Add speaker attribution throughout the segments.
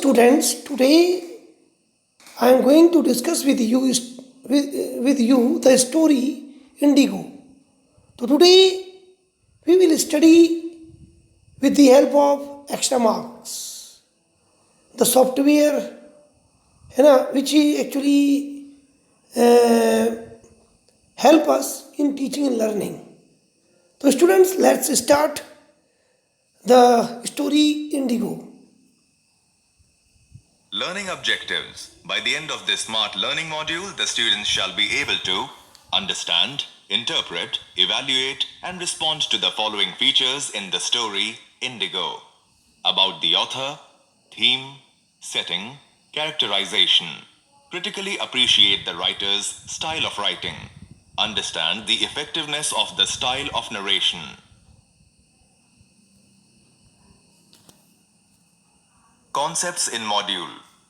Speaker 1: students, today I am going to discuss with you the story Indigo. So today we will study with the help of extra marks the software which actually help us in teaching and learning. So students, let's start the story Indigo.
Speaker 2: Learning objectives. By the end of this smart learning module, the students shall be able to understand, interpret, evaluate, and respond to the following features in the story Indigo. About the author, theme, setting, characterization. Critically appreciate the writer's style of writing. Understand the effectiveness of the style of narration. Concepts in module.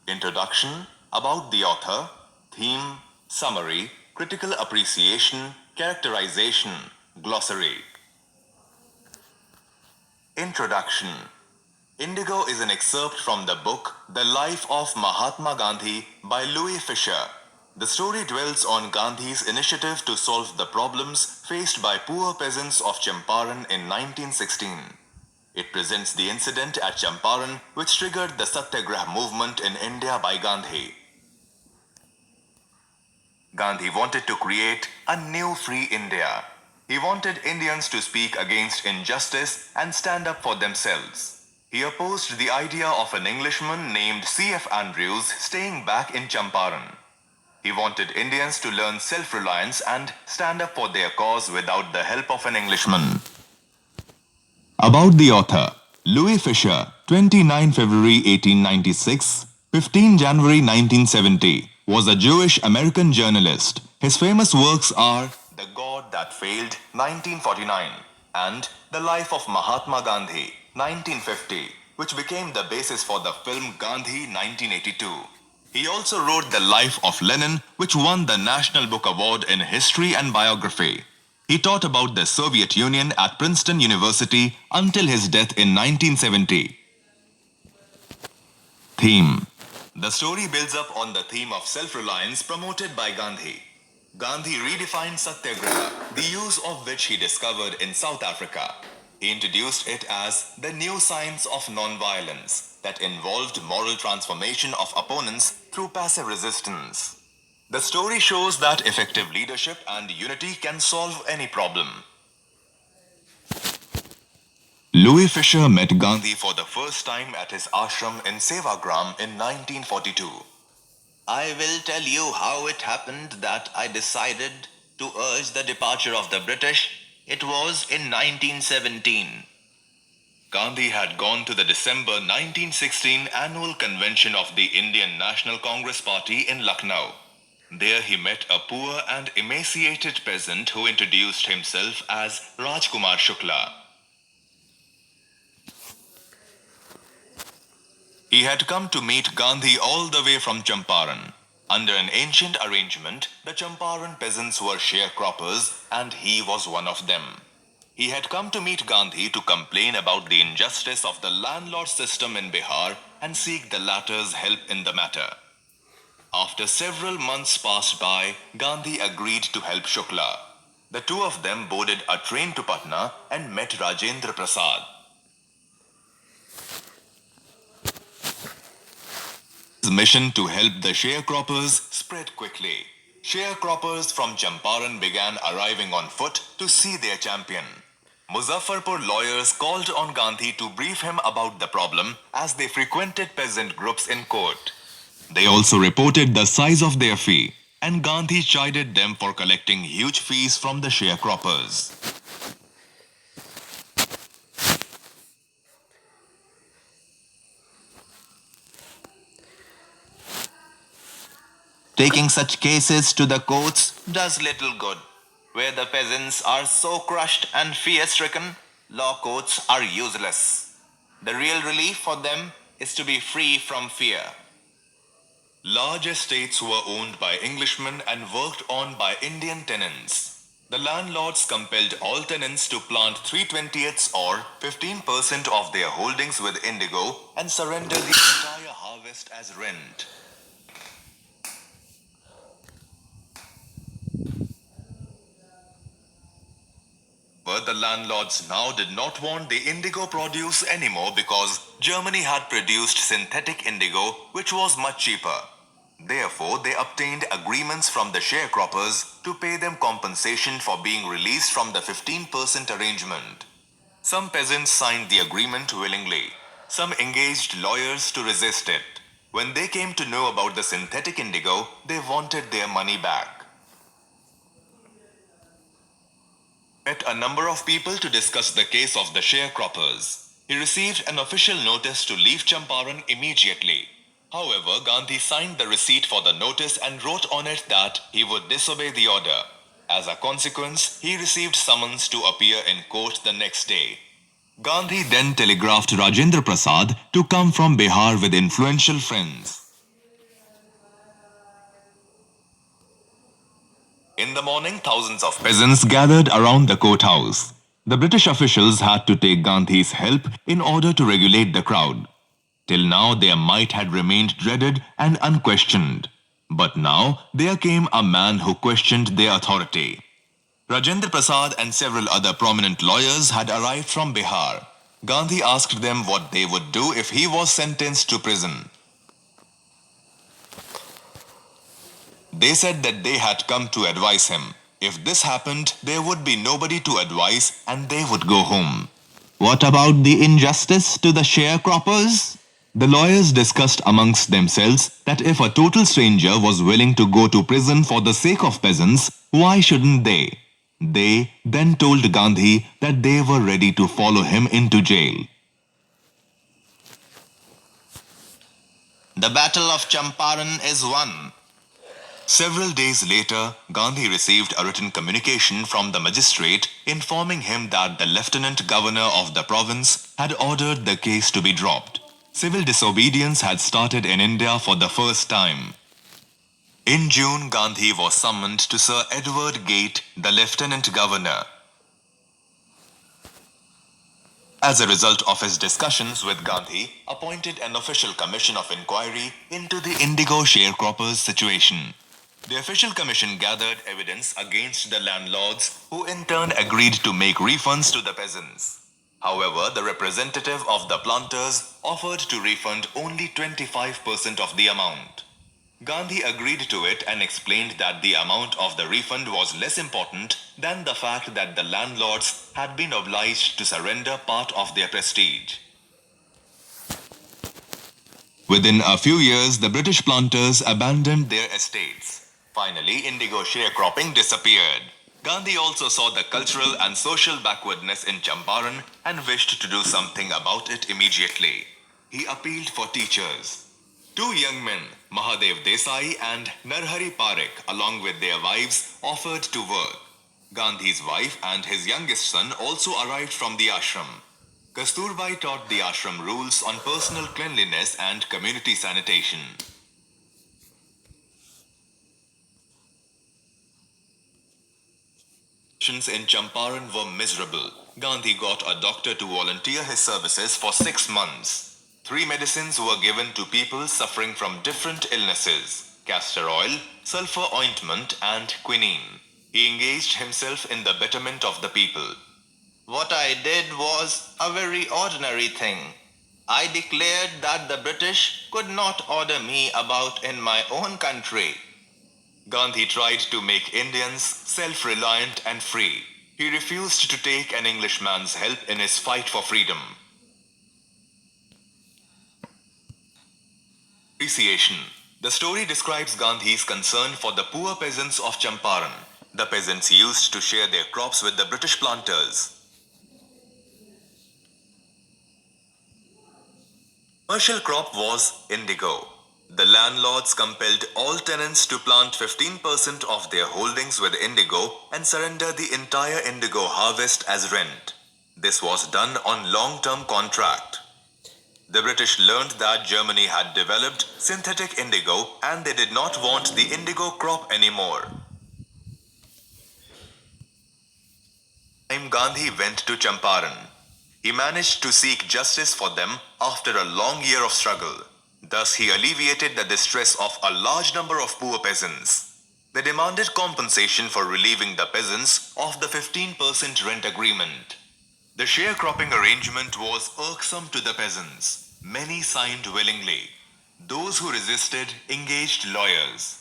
Speaker 2: Introduction, about the author, theme, summary, critical appreciation, characterization, glossary. Introduction. Indigo is an excerpt from the book The Life of Mahatma Gandhi by Louis Fisher. The story dwells on Gandhi's initiative to solve the problems faced by poor peasants of Champaran in 1916. It presents the incident at Champaran which triggered the Satyagraha movement in India by Gandhi. Gandhi wanted to create a new free India. He wanted Indians to speak against injustice and stand up for themselves. He opposed the idea of an Englishman named C.F. Andrews staying back in Champaran. He wanted Indians to learn self-reliance and stand up for their cause without the help of an Englishman. About the author. Louis Fisher, 29 February 1896, 15 January 1970, was a Jewish-American journalist. His famous works are The God That Failed, 1949, and The Life of Mahatma Gandhi, 1950, which became the basis for the film Gandhi, 1982. He also wrote The Life of Lenin, which won the National Book Award in History and Biography. He taught about the Soviet Union at Princeton University until his death in 1970. Theme. The story builds up on the theme of self-reliance promoted by Gandhi. Gandhi redefined Satyagraha, the use of which he discovered in South Africa. He introduced it as the new science of non-violence that involved moral transformation of opponents through passive resistance. The story shows that effective leadership and unity can solve any problem. Louis Fisher met Gandhi for the first time at his ashram in Sevagram in 1942. I will tell you how it happened that I decided to urge the departure of the British. It was in 1917. Gandhi had gone to the December 1916 annual convention of the Indian National Congress Party in Lucknow. There he met a poor and emaciated peasant who introduced himself as Rajkumar Shukla. He had come to meet Gandhi all the way from Champaran. Under an ancient arrangement, the Champaran peasants were sharecroppers and he was one of them. He had come to meet Gandhi to complain about the injustice of the landlord system in Bihar and seek the latter's help in the matter. After several months passed by, Gandhi agreed to help Shukla. The two of them boarded a train to Patna and met Rajendra Prasad. His mission to help the sharecroppers spread quickly. Sharecroppers from Champaran began arriving on foot to see their champion. Muzaffarpur lawyers called on Gandhi to brief him about the problem as they frequented peasant groups in court. They also reported the size of their fee, and Gandhi chided them for collecting huge fees from the sharecroppers. Taking such cases to the courts does little good. Where the peasants are so crushed and fear-stricken, law courts are useless. The real relief for them is to be free from fear. Large estates were owned by Englishmen and worked on by Indian tenants. The landlords compelled all tenants to plant 3/20ths or 15% of their holdings with indigo and surrender the entire harvest as rent. But the landlords now did not want the indigo produce anymore because Germany had produced synthetic indigo, which was much cheaper. Therefore, they obtained agreements from the sharecroppers to pay them compensation for being released from the 15% arrangement. Some peasants signed the agreement willingly. Some engaged lawyers to resist it. When they came to know about the synthetic indigo, they wanted their money back. Met a number of people to discuss the case of the sharecroppers. He received an official notice to leave Champaran immediately. However, Gandhi signed the receipt for the notice and wrote on it that he would disobey the order. As a consequence, he received summons to appear in court the next day. Gandhi then telegraphed Rajendra Prasad to come from Bihar with influential friends. In the morning, thousands of peasants gathered around the courthouse. The British officials had to take Gandhi's help in order to regulate the crowd. Till now, their might had remained dreaded and unquestioned. But now, there came a man who questioned their authority. Rajendra Prasad and several other prominent lawyers had arrived from Bihar. Gandhi asked them what they would do if he was sentenced to prison. They said that they had come to advise him. If this happened, there would be nobody to advise and they would go home. What about the injustice to the sharecroppers? The lawyers discussed amongst themselves that if a total stranger was willing to go to prison for the sake of peasants, why shouldn't they? They then told Gandhi that they were ready to follow him into jail. The Battle of Champaran is won. Several days later, Gandhi received a written communication from the magistrate informing him that the lieutenant governor of the province had ordered the case to be dropped. Civil disobedience had started in India for the first time. In June, Gandhi was summoned to Sir Edward Gate, the lieutenant governor. As a result of his discussions with Gandhi, appointed an official commission of inquiry into the indigo sharecroppers' situation. The official commission gathered evidence against the landlords, who in turn agreed to make refunds to the peasants. However, the representative of the planters offered to refund only 25% of the amount. Gandhi agreed to it and explained that the amount of the refund was less important than the fact that the landlords had been obliged to surrender part of their prestige. Within a few years, the British planters abandoned their estates. Finally, indigo sharecropping disappeared. Gandhi also saw the cultural and social backwardness in Champaran and wished to do something about it immediately. He appealed for teachers. Two young men, Mahadev Desai and Narhari Parekh, along with their wives, offered to work. Gandhi's wife and his youngest son also arrived from the ashram. Kasturbai taught the ashram rules on personal cleanliness and community sanitation. In Champaran were miserable. Gandhi got a doctor to volunteer his services for 6 months. 3 medicines were given to people suffering from different illnesses: castor oil, sulfur ointment, and quinine. He engaged himself in the betterment of the people. What I did was a very ordinary thing. I declared that the British could not order me about in my own country. Gandhi tried to make Indians self-reliant and free. He refused to take an Englishman's help in his fight for freedom. Appreciation. The story describes Gandhi's concern for the poor peasants of Champaran. The peasants used to share their crops with the British planters. Commercial crop was indigo. The landlords compelled all tenants to plant 15% of their holdings with indigo and surrender the entire indigo harvest as rent. This was done on long-term contract. The British learned that Germany had developed synthetic indigo and they did not want the indigo crop anymore. time Gandhi went to Champaran. He managed to seek justice for them after a long year of struggle. Thus, he alleviated the distress of a large number of poor peasants. They demanded compensation for relieving the peasants of the 15% rent agreement. The sharecropping arrangement was irksome to the peasants. Many signed willingly. Those who resisted engaged lawyers.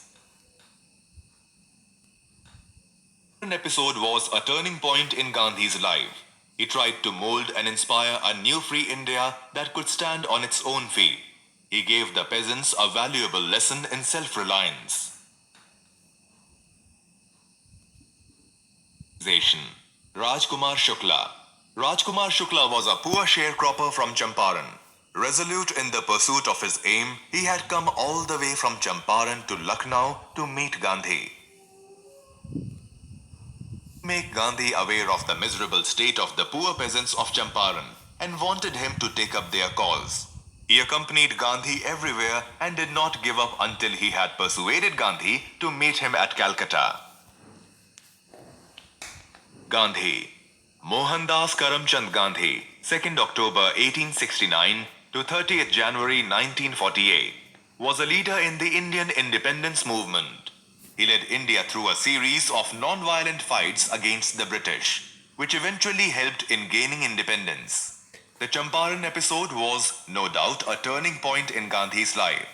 Speaker 2: An episode was a turning point in Gandhi's life. He tried to mold and inspire a new free India that could stand on its own feet. He gave the peasants a valuable lesson in self-reliance. Rajkumar Shukla. Rajkumar Shukla was a poor sharecropper from Champaran. Resolute in the pursuit of his aim, he had come all the way from Champaran to Lucknow to meet Gandhi. Make Gandhi aware of the miserable state of the poor peasants of Champaran and wanted him to take up their cause. He accompanied Gandhi everywhere and did not give up until he had persuaded Gandhi to meet him at Calcutta. Gandhi. Mohandas Karamchand Gandhi, 2nd October 1869 to 30th January 1948, was a leader in the Indian independence movement. He led India through a series of non-violent fights against the British, which eventually helped in gaining independence. The Champaran episode was, no doubt, a turning point in Gandhi's life.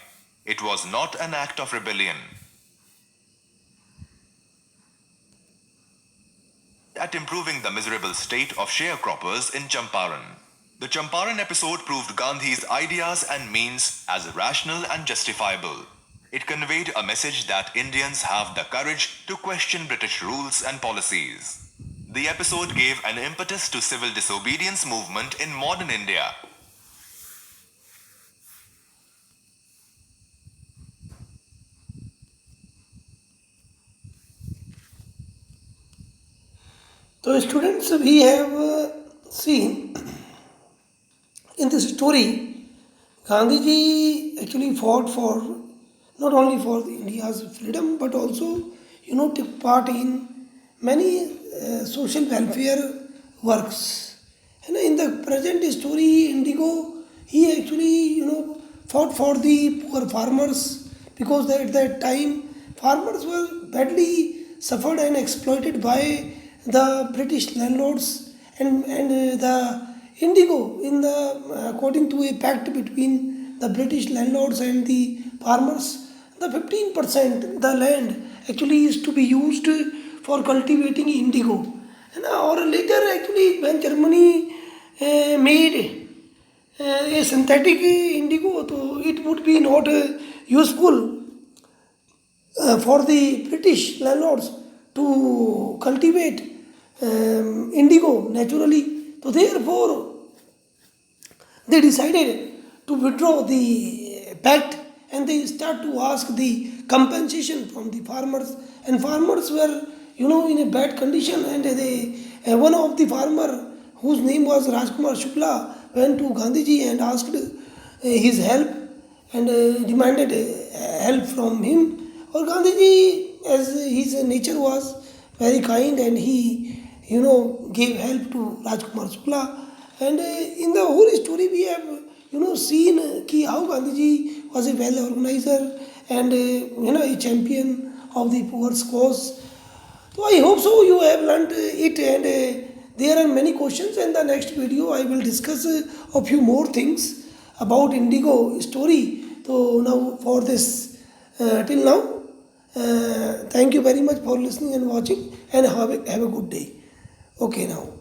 Speaker 2: It was not an act of rebellion. At improving the miserable state of sharecroppers in Champaran. The Champaran episode proved Gandhi's ideas and means as rational and justifiable. It conveyed a message that Indians have the courage to question British rules and policies. The episode gave an impetus to civil disobedience movement in modern India.
Speaker 1: So students, we have seen in this story, Gandhiji actually fought for not only for India's freedom but also took part in many social welfare works. And in the present story, Indigo, he actually fought for the poor farmers because at that time farmers were badly suffered and exploited by the British landlords and the Indigo in the according to a pact between the British landlords and the farmers, the 15% the land actually is to be used for cultivating indigo. And or later actually when Germany made a synthetic indigo, so it would be not useful for the British landlords to cultivate indigo naturally. So therefore, they decided to withdraw the pact and they start to ask the compensation from the farmers. And farmers were, in a bad condition. And they, one of the farmer whose name was Rajkumar Shukla went to Gandhiji and asked his help and demanded help from him. Or Gandhiji, as his nature was very kind, and he gave help to Rajkumar Shukla. And in the whole story we have seen how Gandhiji was a well organizer and a champion of the poor's cause. So I hope so you have learnt it, and there are many questions. In the next video I will discuss a few more things about Indigo story. So now for this till now, thank you very much for listening and watching, and have a good day. Okay now.